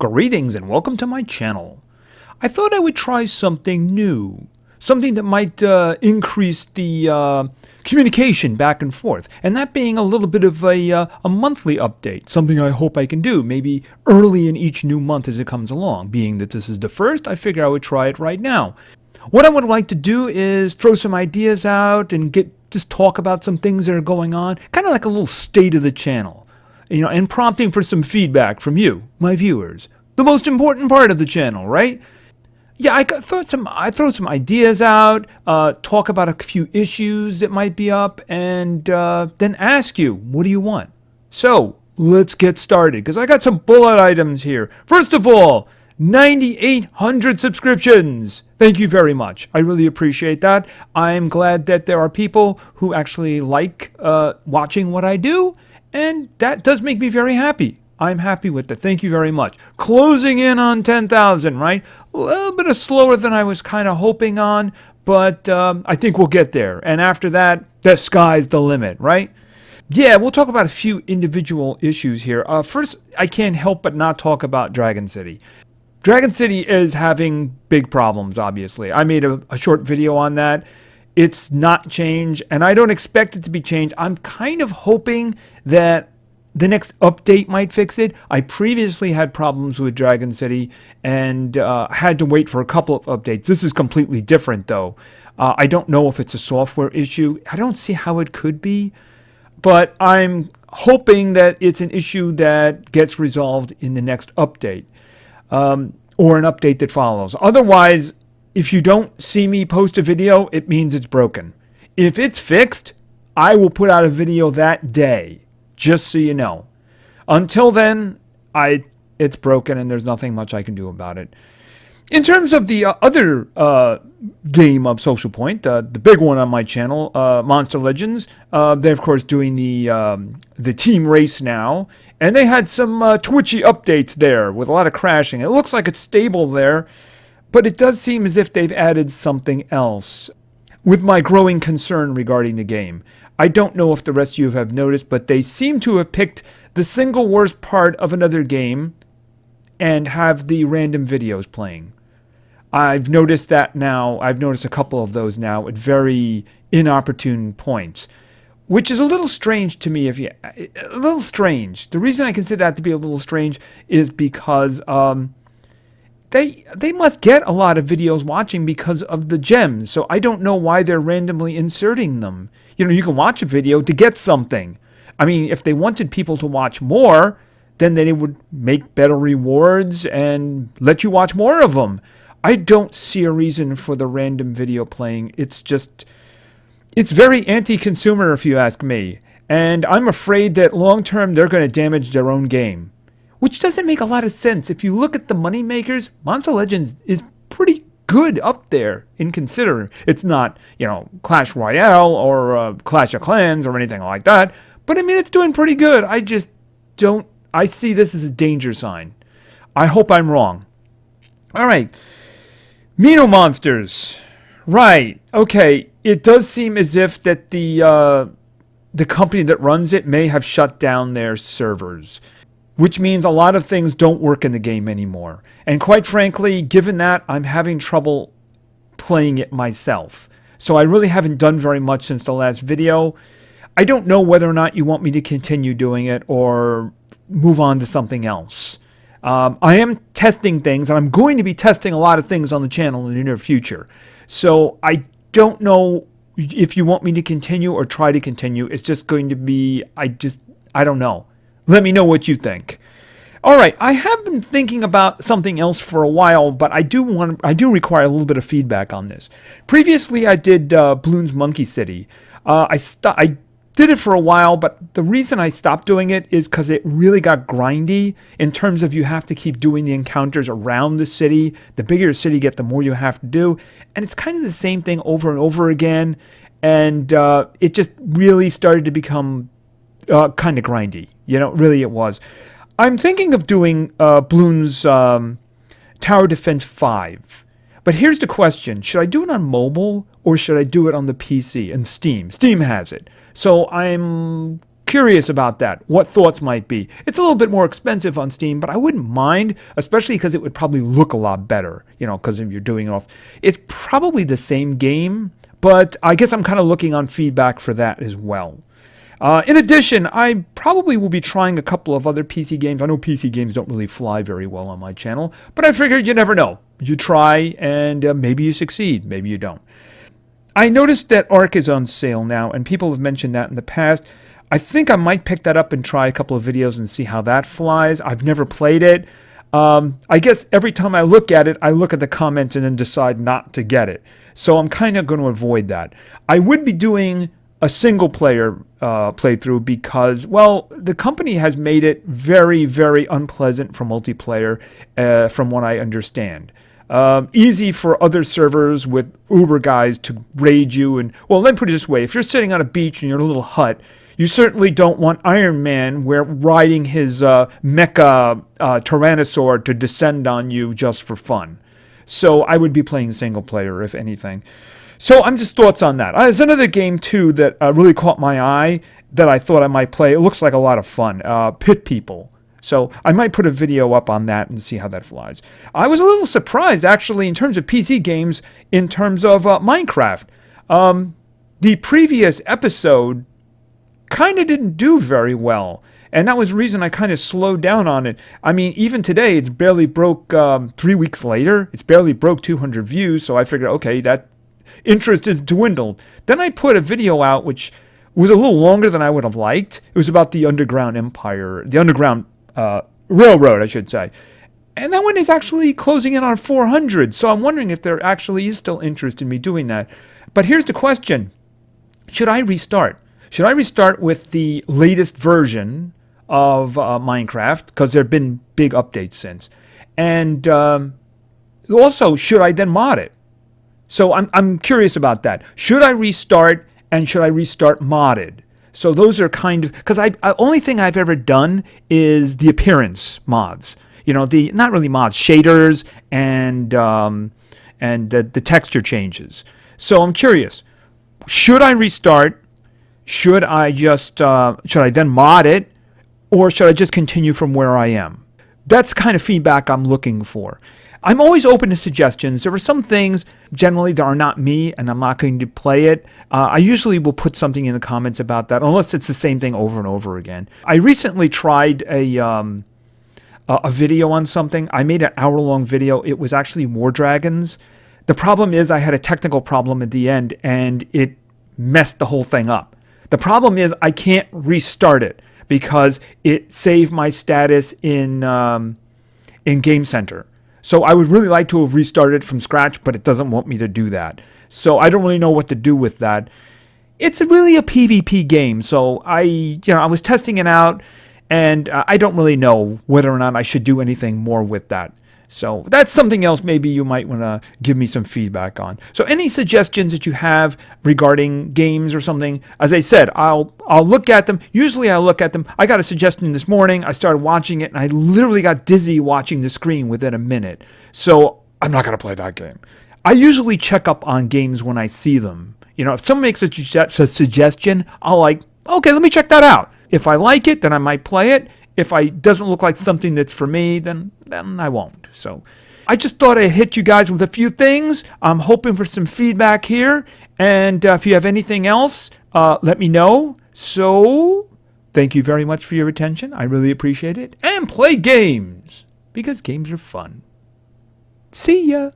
Greetings and welcome to my channel. I thought I would try something new, something that might increase the communication back and forth, and that being a little bit of a monthly update, something I hope I can do, maybe early in each new month as it comes along. Being that this is the first, I figure I would try it right now. What I would like to do is throw some ideas out and just talk about some things that are going on, kind of like a little state of the channel. And prompting for some feedback from you, my viewers. The most important part of the channel, right? Yeah, I throw some ideas out, talk about a few issues that might be up, and then ask you, what do you want? So, let's get started, because I got some bullet items here. First of all, 9,800 subscriptions. Thank you very much. I really appreciate that. I'm glad that there are people who actually like watching what I do. And that does make me very happy. I'm happy with that. Thank you very much. Closing in on 10,000, right? A little bit slower than I was kind of hoping on, but I think we'll get there. And after that, the sky's the limit, right? Yeah, we'll talk about a few individual issues here. First, I can't help but not talk about Dragon City. Dragon City is having big problems, obviously. I made a short video on that. It's not changed, and I don't expect it to be changed. I'm kind of hoping that the next update might fix it. I previously had problems with Dragon City and had to wait for a couple of updates. This is completely different, though. I don't know if it's a software issue. I don't see how it could be, but I'm hoping that it's an issue that gets resolved in the next update, or an update that follows. Otherwise, if you don't see me post a video, it means it's broken. If it's fixed, I will put out a video that day, just so you know. Until then, it's broken and there's nothing much I can do about it. In terms of the other game of Social Point, the big one on my channel, Monster Legends, they're of course doing the team race now, and they had some twitchy updates there with a lot of crashing. It looks like it's stable there. But it does seem as if they've added something else. With my growing concern regarding the game, I don't know if the rest of you have noticed, but they seem to have picked the single worst part of another game and have the random videos playing. I've noticed that now. I've noticed a couple of those now at very inopportune points, which is a little strange to me. A little strange. The reason I consider that to be a little strange is because They must get a lot of videos watching because of the gems, so I don't know why they're randomly inserting them. You can watch a video to get something. I mean, if they wanted people to watch more, then they would make better rewards and let you watch more of them. I don't see a reason for the random video playing. It's very anti-consumer if you ask me. And I'm afraid that long term they're going to damage their own game. Which doesn't make a lot of sense. If you look at the money makers, Monster Legends is pretty good up there in considering. It's not, Clash Royale or Clash of Clans or anything like that. But I mean, it's doing pretty good. I see this as a danger sign. I hope I'm wrong. All right. Mino Monsters. Right. Okay. It does seem as if that the company that runs it may have shut down their servers, which means a lot of things don't work in the game anymore. And quite frankly, given that, I'm having trouble playing it myself. So I really haven't done very much since the last video. I don't know whether or not you want me to continue doing it or move on to something else. I am testing things, and I'm going to be testing a lot of things on the channel in the near future. So I don't know if you want me to continue or try to continue. It's just going to be, I don't know. Let me know what you think. All right, I have been thinking about something else for a while, but I do require a little bit of feedback on this. Previously, I did Bloons Monkey City. I did it for a while, but the reason I stopped doing it is because it really got grindy in terms of you have to keep doing the encounters around the city. The bigger the city gets, the more you have to do, and it's kind of the same thing over and over again. And it just really started to become kind of grindy, really it was. I'm thinking of doing Bloons Tower Defense 5. But here's the question. Should I do it on mobile or should I do it on the PC and Steam? Steam has it. So I'm Curious about that, what thoughts might be. It's a little bit more expensive on Steam, but I wouldn't mind, especially because it would probably look a lot better, because if you're doing it off. It's probably the same game, but I guess I'm kind of looking on feedback for that as well. In addition, I probably will be trying a couple of other PC games. I know PC games don't really fly very well on my channel, but I figured you never know. You try, and maybe you succeed, maybe you don't. I noticed that Ark is on sale now, and people have mentioned that in the past. I think I might pick that up and try a couple of videos and see how that flies. I've never played it. I guess every time I look at it, I look at the comments and then decide not to get it. So I'm kind of going to avoid that. I would be doing a single player playthrough because, well, the company has made it very, very unpleasant for multiplayer from what I understand. Easy for other servers with Uber guys to raid you. And, well, let me put it this way. If you're sitting on a beach in your little hut, you certainly don't want Iron Man riding his mecha Tyrannosaur to descend on you just for fun. So I would be playing single player, if anything. So I'm just thoughts on that. There's another game, too, that really caught my eye that I thought I might play. It looks like a lot of fun. Pit People. So I might put a video up on that and see how that flies. I was a little surprised, actually, in terms of PC games, in terms of Minecraft. The previous episode kind of didn't do very well. And that was the reason I kind of slowed down on it. I mean, even today, it's barely broke 3 weeks later. It's barely broke 200 views. So I figured, okay, that interest is dwindled. Then I put a video out which was a little longer than I would have liked. It was about the Underground Empire, the Underground Railroad, I should say. And that one is actually closing in on 400. So I'm wondering if there actually is still interest in me doing that. But here's the question. Should I restart? Should I restart with the latest version of Minecraft? Because there have been big updates since. And also, should I then mod it? So I'm curious about that. Should I restart, and should I restart modded? So those are kind of, because I only thing I've ever done is the appearance mods. The not really mods, shaders and the texture changes. So I'm curious. Should I restart? Should I then mod it, or should I just continue from where I am? That's kind of feedback I'm looking for. I'm always open to suggestions. There are some things generally that are not me, and I'm not going to play it. I usually will put something in the comments about that, unless it's the same thing over and over again. I recently tried a video on something. I made an hour-long video. It was actually War Dragons. The problem is I had a technical problem at the end, and it messed the whole thing up. The problem is I can't restart it because it saved my status in Game Center. So I would really like to have restarted from scratch, but it doesn't want me to do that. So I don't really know what to do with that. It's really a PvP game, so I was testing it out, and I don't really know whether or not I should do anything more with that. So that's something else maybe you might want to give me some feedback on. So any suggestions that you have regarding games or something, as I said, I'll look at them. Usually I look at them. I got a suggestion this morning. I started watching it, and I literally got dizzy watching the screen within a minute. So I'm not going to play that game. I usually check up on games when I see them. If someone makes a suggestion, I'll okay, let me check that out. If I like it, then I might play it. If it doesn't look like something that's for me, then I won't. So I just thought I'd hit you guys with a few things. I'm hoping for some feedback here. And if you have anything else, let me know. So thank you very much for your attention. I really appreciate it. And play games, because games are fun. See ya.